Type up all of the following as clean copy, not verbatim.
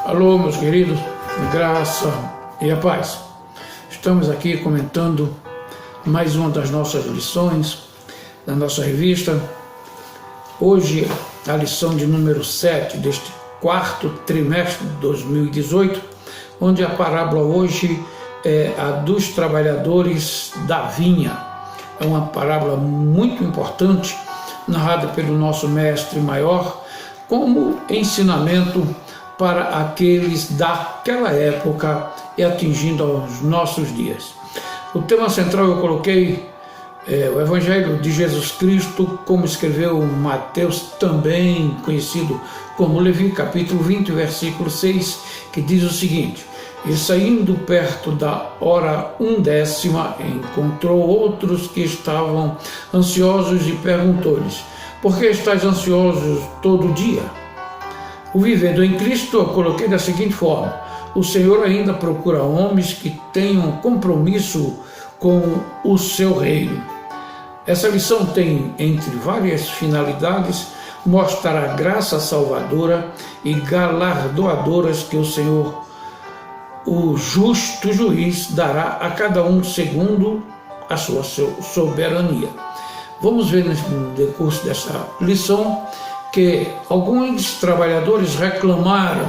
Alô, meus queridos, graça e a paz. Estamos aqui comentando mais uma das nossas lições da nossa revista. Hoje, a lição de número 7 deste quarto trimestre de 2018, onde a parábola hoje é a dos trabalhadores da vinha. É uma parábola muito importante, narrada pelo nosso mestre maior, como ensinamento para aqueles daquela época e atingindo aos nossos dias. O tema central eu coloquei o Evangelho de Jesus Cristo, como escreveu Mateus, também conhecido como Levi, capítulo 20, versículo 6, que diz o seguinte: E saindo perto da hora 10ª, encontrou outros que estavam ansiosos e perguntou-lhes: Por que estáis ansiosos todo dia? O vivendo em Cristo eu coloquei da seguinte forma: o Senhor ainda procura homens que tenham compromisso com o seu reino. Essa lição tem, entre várias finalidades, mostrar a graça salvadora e galardoadoras que o Senhor, o justo juiz, dará a cada um segundo a sua soberania. Vamos ver no decurso dessa lição que alguns trabalhadores reclamaram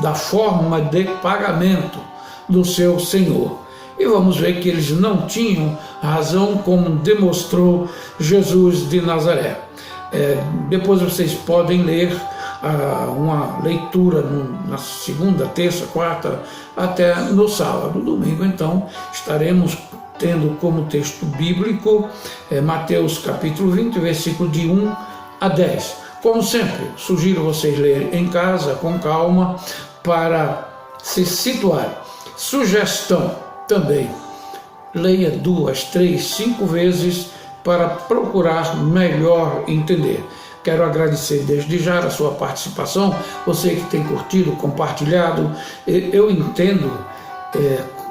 da forma de pagamento do seu senhor. E vamos ver que eles não tinham razão, como demonstrou Jesus de Nazaré. Depois vocês podem ler uma leitura na segunda, terça, quarta, até no sábado. Domingo, então, estaremos tendo como texto bíblico Mateus capítulo 20, versículo de 1 a 10. Como sempre, sugiro vocês lerem em casa, com calma, para se situarem. Sugestão também: leia 2, 3, 5 vezes para procurar melhor entender. Quero agradecer desde já a sua participação, você que tem curtido, compartilhado. Eu entendo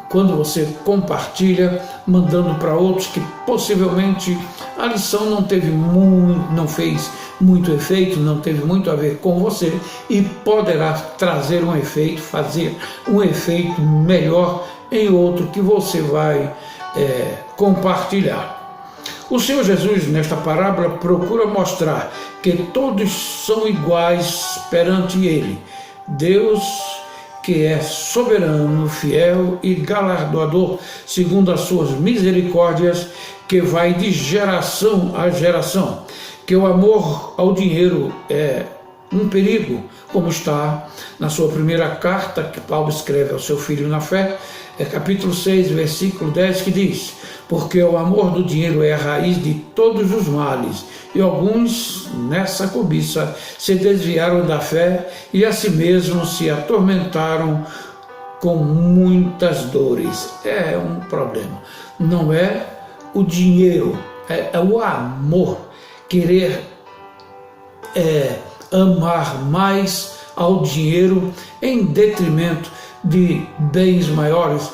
quando você compartilha, mandando para outros que possivelmente a lição não fez muito efeito, não teve muito a ver com você e poderá trazer um efeito, fazer um efeito melhor em outro que você vai compartilhar. O Senhor Jesus, nesta parábola, procura mostrar que todos são iguais perante Ele. Deus, que é soberano, fiel e galardoador, segundo as suas misericórdias, que vai de geração a geração. Que o amor ao dinheiro é um perigo, como está na sua primeira carta, que Paulo escreve ao seu filho na fé, capítulo 6, versículo 10, que diz: Porque o amor do dinheiro é a raiz de todos os males, e alguns, nessa cobiça, se desviaram da fé e a si mesmos se atormentaram com muitas dores. É um problema. Não é o dinheiro, é o amor. Querer amar mais ao dinheiro em detrimento de bens maiores,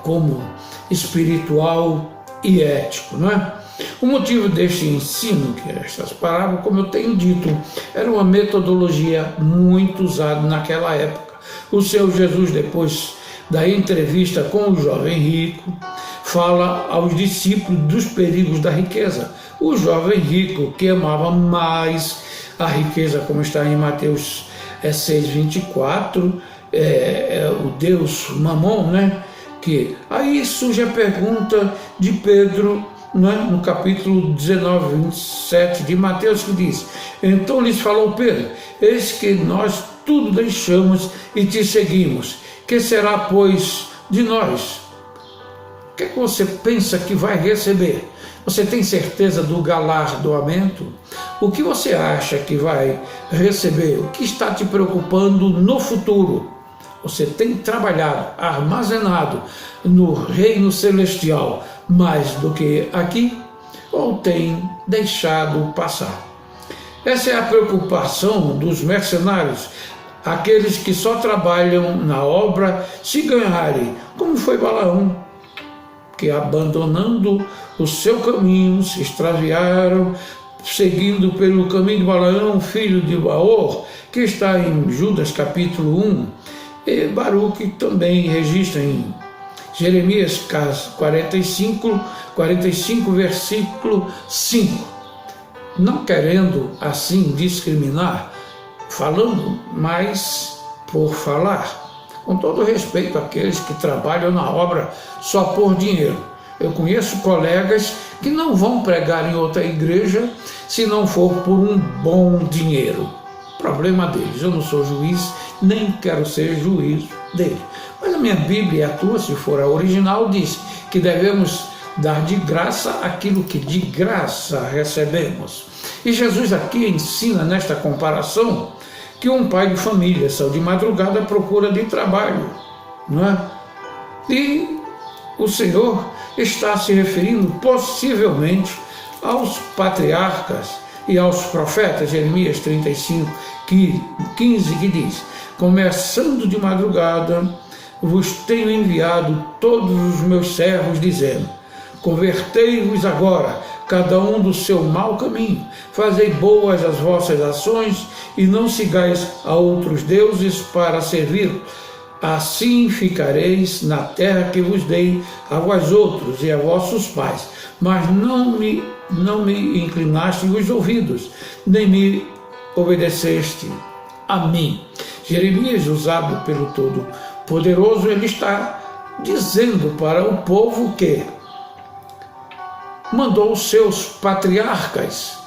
como espiritual e ético, não é? O motivo deste ensino, que estas parábolas, como eu tenho dito, era uma metodologia muito usada naquela época. O Senhor Jesus, depois da entrevista com o jovem rico, fala aos discípulos dos perigos da riqueza. O jovem rico, que amava mais a riqueza, como está em Mateus 6,24, o Deus Mamon, né? Que aí surge a pergunta de Pedro, né? No capítulo 19, 27 de Mateus, que diz: Então lhes falou Pedro: Eis que nós tudo deixamos e te seguimos. Que será, pois, de nós? O que você pensa que vai receber? Você tem certeza do galardoamento? O que você acha que vai receber? O que está te preocupando no futuro? Você tem trabalhado, armazenado no reino celestial mais do que aqui? Ou tem deixado passar? Essa é a preocupação dos mercenários, aqueles que só trabalham na obra se ganharem, como foi Balaão, que abandonando o seu caminho se extraviaram seguindo pelo caminho de Balaão, filho de Beor, que está em Judas capítulo 1, e Baruque também registra em Jeremias 45, versículo 5. Não querendo assim discriminar, falando mais por falar, com todo respeito àqueles que trabalham na obra só por dinheiro. Eu conheço colegas que não vão pregar em outra igreja se não for por um bom dinheiro. Problema deles. Eu não sou juiz, nem quero ser juiz deles. Mas a minha Bíblia e a tua, se for a original, diz que devemos dar de graça aquilo que de graça recebemos. E Jesus aqui ensina nesta comparação que um pai de família saiu de madrugada à procura de trabalho, não é? E o Senhor está se referindo possivelmente aos patriarcas e aos profetas. Jeremias 35, 15, que diz: começando de madrugada, vos tenho enviado todos os meus servos, dizendo: convertei-vos agora, cada um do seu mau caminho, fazei boas as vossas ações e não sigais a outros deuses para servi-los. Assim ficareis na terra que vos dei a vós outros e a vossos pais, mas não me inclinaste os ouvidos, nem me obedeceste a mim. Jeremias, usado pelo Todo-Poderoso, ele está dizendo para o povo que mandou os seus patriarcas,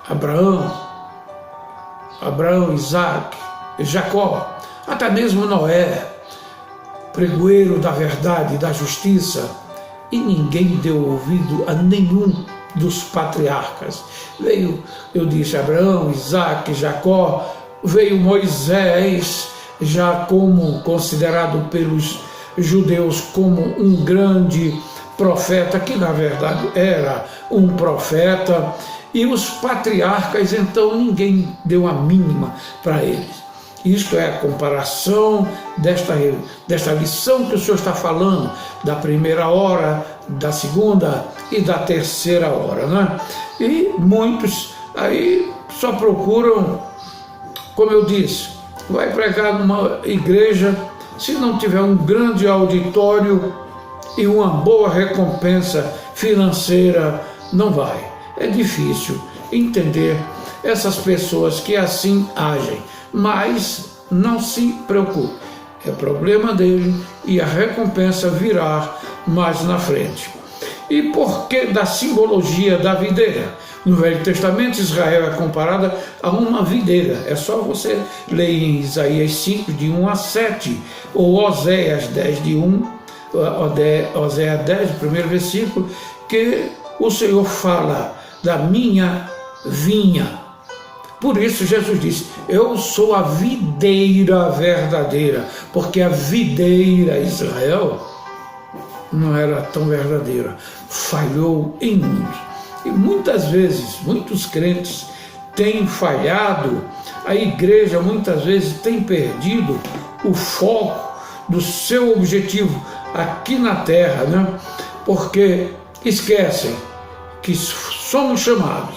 Abraão, Isaac, Jacó, até mesmo Noé, pregoeiro da verdade e da justiça, e ninguém deu ouvido a nenhum dos patriarcas. Veio, eu disse, Abraão, Isaac, Jacó, veio Moisés, já como considerado pelos judeus como um grande profeta, que na verdade era um profeta, e os patriarcas, então ninguém deu a mínima para eles. Isto é a comparação desta lição que o Senhor está falando, da primeira hora, da segunda e da terceira hora, né? E muitos aí só procuram, como eu disse, vai pregar numa igreja, se não tiver um grande auditório e uma boa recompensa financeira, não vai. É difícil entender essas pessoas que assim agem, mas não se preocupe, é problema dele e a recompensa virá mais na frente. E por que da simbologia da videira? No Velho Testamento, Israel é comparada a uma videira. É só você ler em Isaías 5, de 1 a 7, ou Oséias 10, Oséias 10, primeiro versículo, que o Senhor fala da minha vinha. Por isso Jesus disse: eu sou a videira verdadeira, porque a videira Israel não era tão verdadeira, falhou em muito. E muitas vezes, muitos crentes têm falhado, a igreja muitas vezes tem perdido o foco do seu objetivo aqui na terra, né? Porque esquecem que somos chamados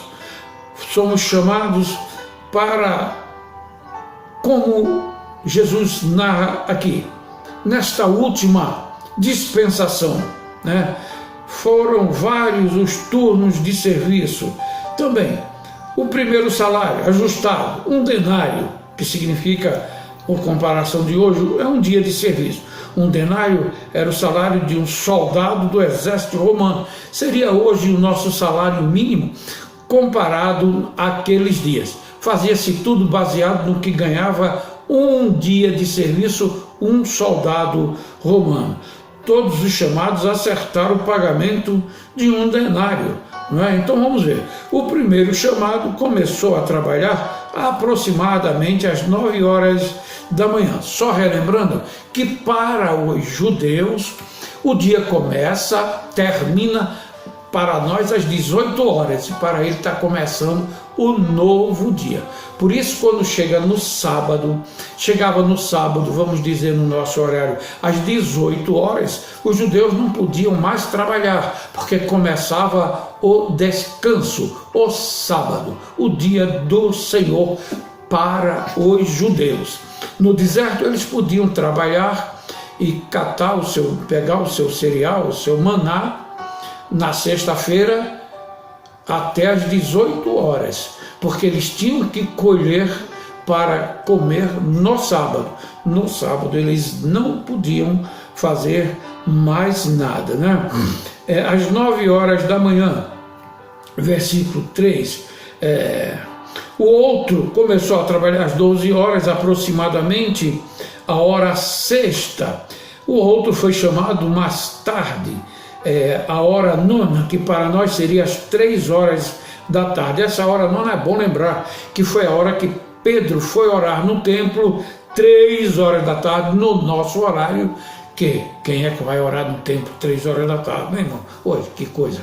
para, como Jesus narra aqui, nesta última dispensação, né? Foram vários os turnos de serviço. Também, o primeiro salário ajustado, 1 denário, que significa, por comparação de hoje, é um dia de serviço. 1 denário era o salário de um soldado do exército romano. Seria hoje o nosso salário mínimo comparado àqueles dias. Fazia-se tudo baseado no que ganhava um dia de serviço um soldado romano. Todos os chamados acertaram o pagamento de 1 denário. Não é? Então vamos ver. O primeiro chamado começou a trabalhar aproximadamente às 9 horas da manhã. Só relembrando que para os judeus o dia termina para nós às 18 horas, e para ele está começando o novo dia. Por isso, quando chegava no sábado, vamos dizer no nosso horário, às 18 horas, os judeus não podiam mais trabalhar, porque começava o descanso, o sábado, o dia do Senhor para os judeus. No deserto eles podiam trabalhar e pegar o seu cereal, o seu maná, na sexta-feira até às 18 horas, porque eles tinham que colher para comer no sábado. No sábado eles não podiam fazer mais nada, né? Às 9 horas da manhã, versículo 3, o outro começou a trabalhar às 12 horas aproximadamente, a hora sexta. O outro foi chamado mais tarde, a hora nona, que para nós seria às 3 horas da tarde. Essa hora nona é bom lembrar que foi a hora que Pedro foi orar no templo, 3 horas da tarde, no nosso horário. Quem é que vai orar no templo 3 horas da tarde, meu irmão? Oi, que coisa.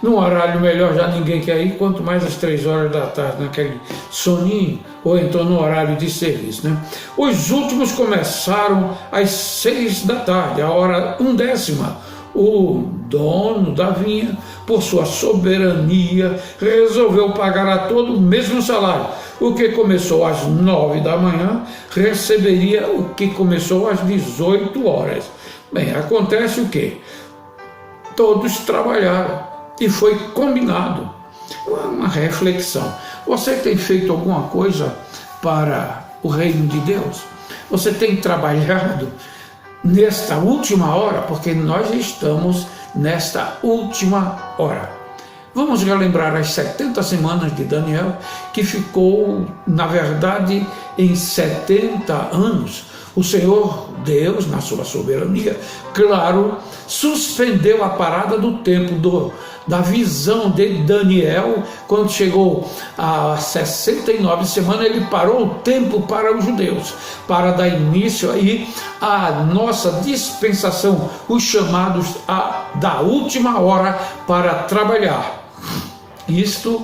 Num horário melhor já ninguém quer ir, quanto mais às 3 horas da tarde, naquele soninho, ou então no horário de serviço, né? Os últimos começaram às 6 da tarde, a hora 1/10. O dono da vinha, por sua soberania, resolveu pagar a todo o mesmo salário. O que começou às 9 da manhã receberia o que começou às 18 horas. Bem, acontece o quê? Todos trabalharam e foi combinado. Uma reflexão. Você tem feito alguma coisa para o reino de Deus? Você tem trabalhado nesta última hora? Porque nós estamos nesta última hora. Vamos relembrar as 70 semanas de Daniel, que ficou, na verdade, em 70 anos. O Senhor Deus, na sua soberania, claro, suspendeu a parada do tempo da visão de Daniel. Quando chegou a 69 semanas, ele parou o tempo para os judeus, para dar início aí à nossa dispensação, os chamados da última hora para trabalhar. Isto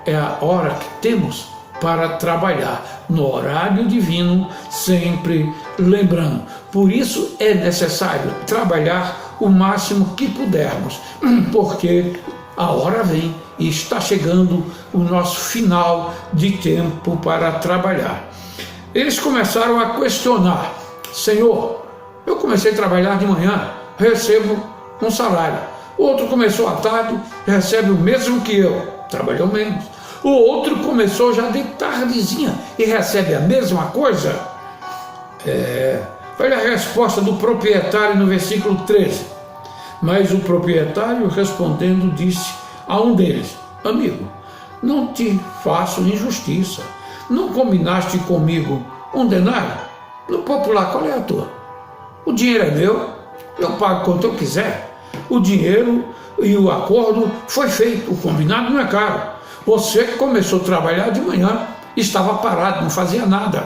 é a hora que temos para trabalhar no horário divino, sempre lembrando. Por isso é necessário trabalhar o máximo que pudermos, porque a hora vem e está chegando o nosso final de tempo para trabalhar. Eles começaram a questionar: Senhor, eu comecei a trabalhar de manhã, recebo um salário. O outro começou à tarde, recebe o mesmo que eu, trabalhou menos. O outro começou já de tardezinha e recebe a mesma coisa. Olha a resposta do proprietário no versículo 13. Mas o proprietário, respondendo, disse a um deles: Amigo, não te faço injustiça. Não combinaste comigo um denário? No popular, qual é a tua? O dinheiro é meu, eu pago quanto eu quiser. O dinheiro e o acordo foi feito, o combinado não é caro. Você começou a trabalhar de manhã, estava parado, não fazia nada.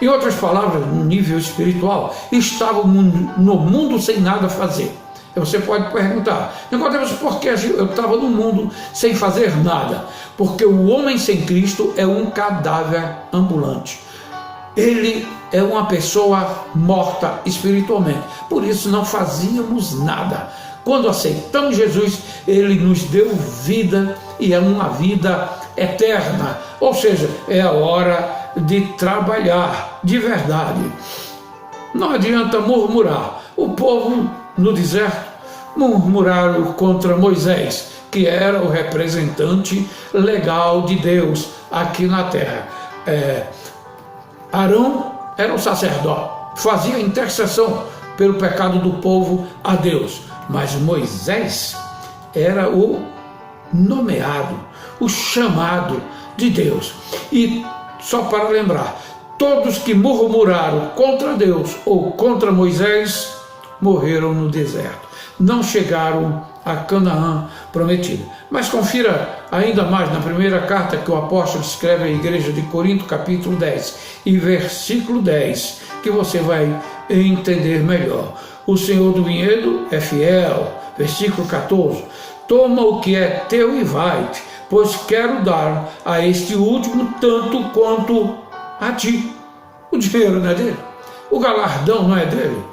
Em outras palavras, no nível espiritual, estava no mundo sem nada fazer. Você pode perguntar: Nicodemos, por que eu estava no mundo sem fazer nada? Porque o homem sem Cristo é um cadáver ambulante. Ele é uma pessoa morta espiritualmente. Por isso não fazíamos nada. Quando aceitamos Jesus, Ele nos deu vida, e é uma vida eterna. Ou seja, é a hora de trabalhar de verdade. Não adianta murmurar. O povo no deserto murmuraram contra Moisés, que era o representante legal de Deus aqui na terra. Arão era o sacerdote, fazia intercessão pelo pecado do povo a Deus. Mas Moisés era o nomeado, o chamado de Deus. E só para lembrar, todos que murmuraram contra Deus ou contra Moisés morreram no deserto. Não chegaram a Canaã prometida. Mas confira ainda mais na primeira carta que o apóstolo escreve à igreja de Corinto, capítulo 10 e versículo 10, que você vai entender melhor. O Senhor do vinhedo é fiel. Versículo 14. Toma o que é teu e vai-te, pois quero dar a este último tanto quanto a ti. O dinheiro não é dele? O galardão não é dele?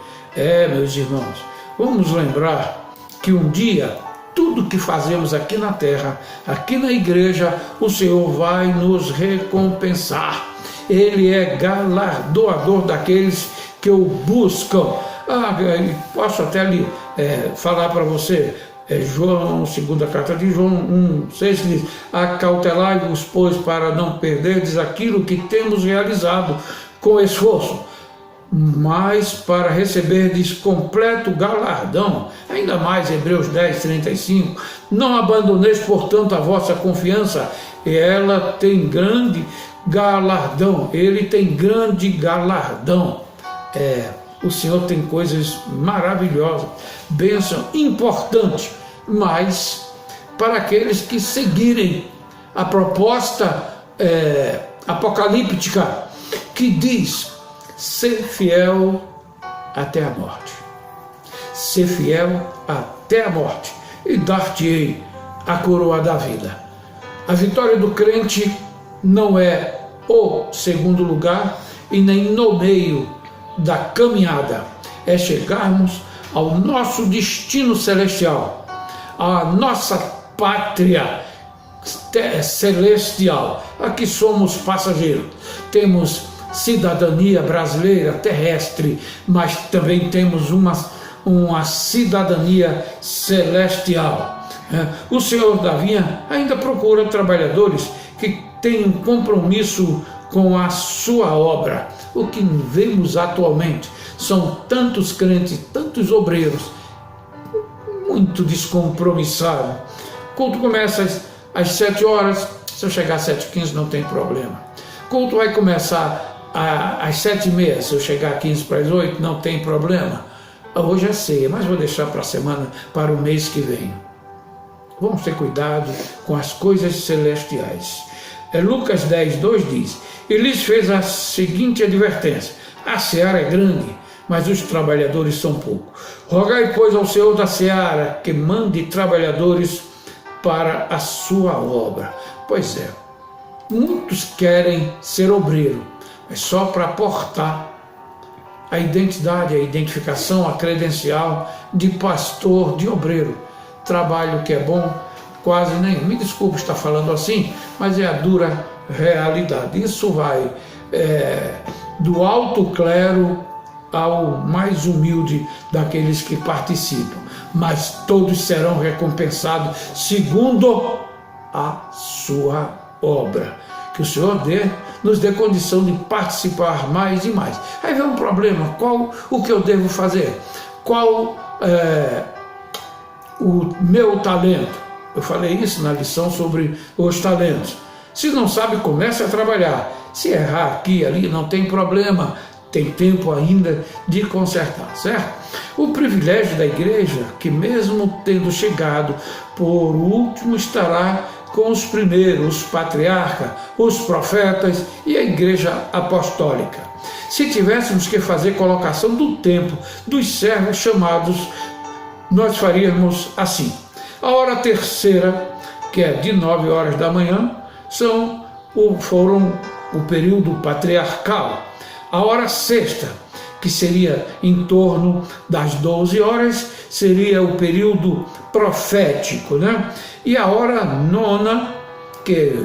Meus irmãos, vamos lembrar que um dia tudo que fazemos aqui na terra, aqui na igreja, o Senhor vai nos recompensar. Ele é galardoador daqueles que o buscam. Posso até falar para você, João, segunda carta de João 1,6, que diz: acautelai-vos, pois, para não perderdes aquilo que temos realizado com esforço, mas para receberdes completo galardão. Ainda mais, Hebreus 10:35, não abandoneis, portanto, a vossa confiança, e ela tem grande galardão. Ele tem grande galardão. O Senhor tem coisas maravilhosas, bênção importante, mas para aqueles que seguirem a proposta apocalíptica, que diz: ser fiel até a morte. Ser fiel até a morte, e dar-te-ei a coroa da vida. A vitória do crente não é o segundo lugar e nem no meio da caminhada, é chegarmos ao nosso destino celestial, à nossa pátria celestial. Aqui somos passageiros, temos cidadania brasileira terrestre, mas também temos uma cidadania celestial. O Senhor da vinha ainda procura trabalhadores que tenham compromisso com a sua obra. O que vemos atualmente são tantos crentes, tantos obreiros, muito descompromissados. O culto começa às 7 horas, se eu chegar às 7h15 não tem problema. O culto vai começar às 7h30, se eu chegar às 7:45 não tem problema. Hoje é ceia, mas vou deixar para a semana, para o mês que vem. Vamos ter cuidado com as coisas celestiais. Lucas 10:2 diz: e lhes fez a seguinte advertência: a seara é grande, mas os trabalhadores são poucos. Rogai, pois, ao Senhor da seara que mande trabalhadores para a sua obra. Pois é, muitos querem ser obreiro, mas só para aportar a identidade, a identificação, a credencial de pastor, de obreiro. Trabalho que é bom, quase nenhum. Me desculpe estar falando assim, mas é a dura realidade. Isso vai do alto clero ao mais humilde daqueles que participam, mas todos serão recompensados segundo a sua obra. Que o Senhor nos dê condição de participar mais e mais. Aí vem um problema: o que eu devo fazer? Qual o meu talento? Eu falei isso na lição sobre os talentos. Se não sabe, comece a trabalhar. Se errar aqui e ali, não tem problema. Tem tempo ainda de consertar, certo? O privilégio da igreja, que mesmo tendo chegado por último, estará com os primeiros, os patriarcas, os profetas e a igreja apostólica. Se tivéssemos que fazer colocação do tempo dos servos chamados, nós faríamos assim: a hora terceira, que é de 9 horas da manhã, foram o período patriarcal. A hora sexta, que seria em torno das 12 horas, seria o período profético, né? E a hora nona, que é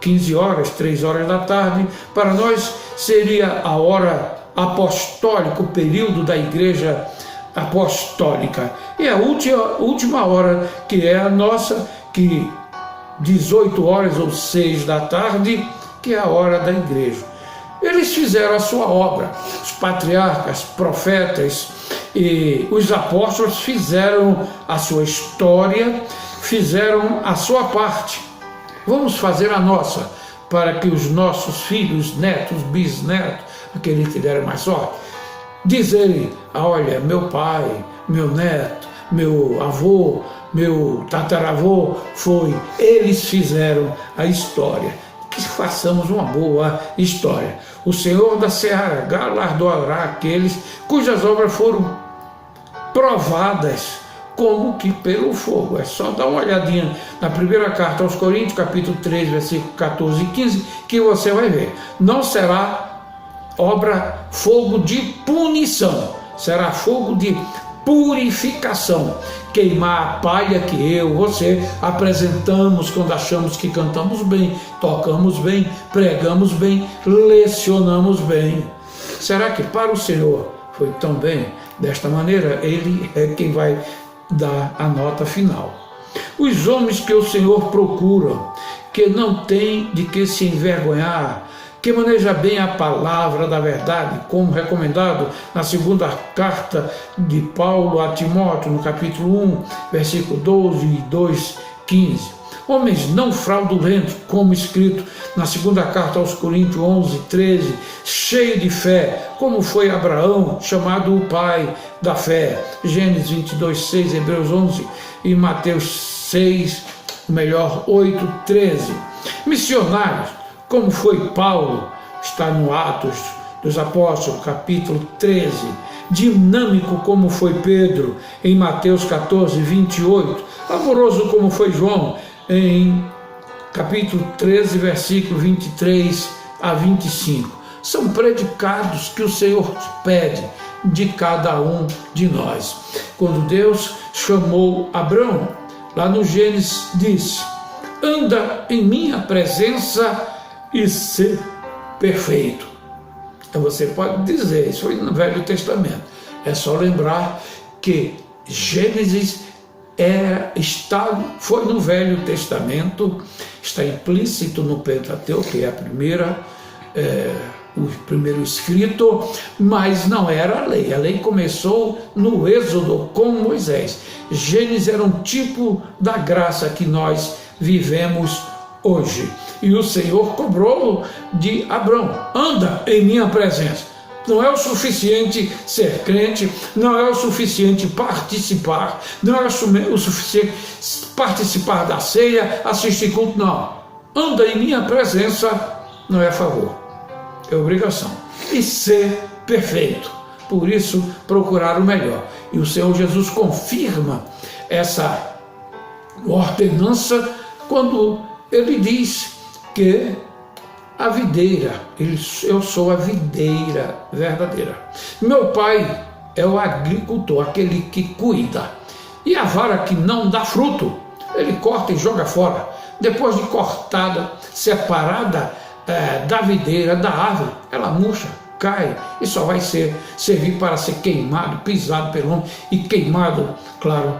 15 horas, 3 horas da tarde, para nós seria a hora apostólica, o período da igreja apostólica. E a última hora, que é a nossa, que 18 horas ou 6 da tarde, que é a hora da igreja. Eles fizeram a sua obra, os patriarcas, profetas e os apóstolos fizeram a sua história, fizeram a sua parte. Vamos fazer a nossa, para que os nossos filhos, netos, bisnetos, aqueles que deram mais sorte, dizerem: olha, meu pai, meu neto, meu avô, meu tataravô eles fizeram a história. Que façamos uma boa história. O Senhor da seara galardoará aqueles cujas obras foram provadas como que pelo fogo. É só dar uma olhadinha na primeira carta aos Coríntios, capítulo 3, versículo 14 e 15, que você vai ver. Não será fogo de punição, será fogo de purificação. Queimar a palha que você apresentamos quando achamos que cantamos bem, tocamos bem, pregamos bem, lecionamos bem. Será que para o Senhor foi tão bem? Desta maneira, Ele é quem vai dar a nota final. Os homens que o Senhor procura, que não tem de que se envergonhar, que maneja bem a palavra da verdade, como recomendado na segunda carta de Paulo a Timóteo, no capítulo 1, versículo 12 e 2, 15. Homens não fraudulentos, como escrito na segunda carta aos Coríntios 11, 13, cheio de fé, como foi Abraão, chamado o pai da fé. Gênesis 22, 6, Hebreus 11 e Mateus 6, 8, 13. Missionários, como foi Paulo, está no Atos dos Apóstolos, capítulo 13. Dinâmico como foi Pedro, em Mateus 14, 28. Amoroso como foi João, em capítulo 13, versículo 23 a 25. São predicados que o Senhor pede de cada um de nós. Quando Deus chamou Abrão, lá no Gênesis, disse: anda em minha presença e ser perfeito. Então você pode dizer, isso foi no Velho Testamento. É só lembrar que Gênesis foi no Velho Testamento, está implícito no Pentateuco, que é o primeiro escrito, mas não era a lei. A lei começou no Êxodo com Moisés. Gênesis era um tipo da graça que nós vivemos hoje. E o Senhor cobrou de Abrão: anda em minha presença. Não é o suficiente ser crente, não é o suficiente participar, não é o suficiente participar da ceia, assistir culto, não. Anda em minha presença não é favor, é obrigação. E ser perfeito. Por isso, procurar o melhor. E o Senhor Jesus confirma essa ordenança quando Ele diz que a videira, eu sou a videira verdadeira. Meu pai é o agricultor, aquele que cuida. E a vara que não dá fruto, ele corta e joga fora. Depois de cortada, separada da videira, da árvore, ela murcha, cai e só vai servir para ser queimado, pisado pelo homem e queimado, claro,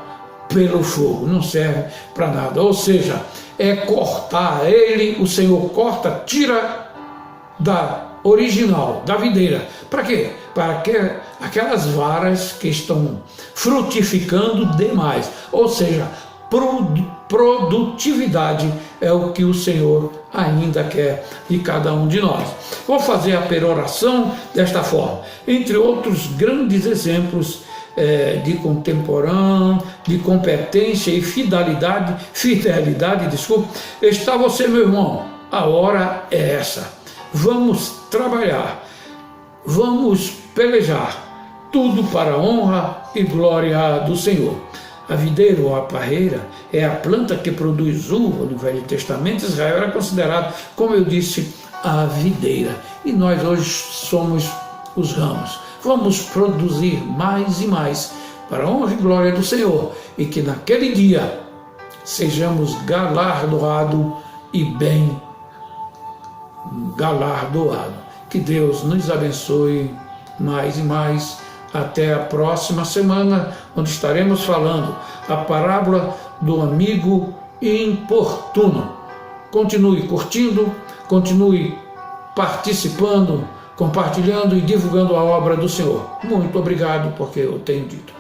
pelo fogo. Não serve para nada. Ou seja, é cortar. O Senhor corta, tira da original, da videira. Para quê? Para que aquelas varas que estão frutificando demais. Ou seja, produtividade é o que o Senhor ainda quer de cada um de nós. Vou fazer a peroração desta forma. Entre outros grandes exemplos de contemporâneo, de competência e fidelidade, está você, meu irmão. A hora é essa. Vamos trabalhar, vamos pelejar, tudo para a honra e glória do Senhor. A videira ou a parreira é a planta que produz uva. No Velho Testamento, Israel era considerado, como eu disse, a videira. E nós hoje somos os ramos. Vamos produzir mais e mais para a honra e glória do Senhor. E que naquele dia sejamos galardoados e bem galardoados. Que Deus nos abençoe mais e mais. Até a próxima semana, onde estaremos falando a parábola do amigo importuno. Continue curtindo, continue participando, compartilhando e divulgando a obra do Senhor. Muito obrigado, porque eu tenho dito.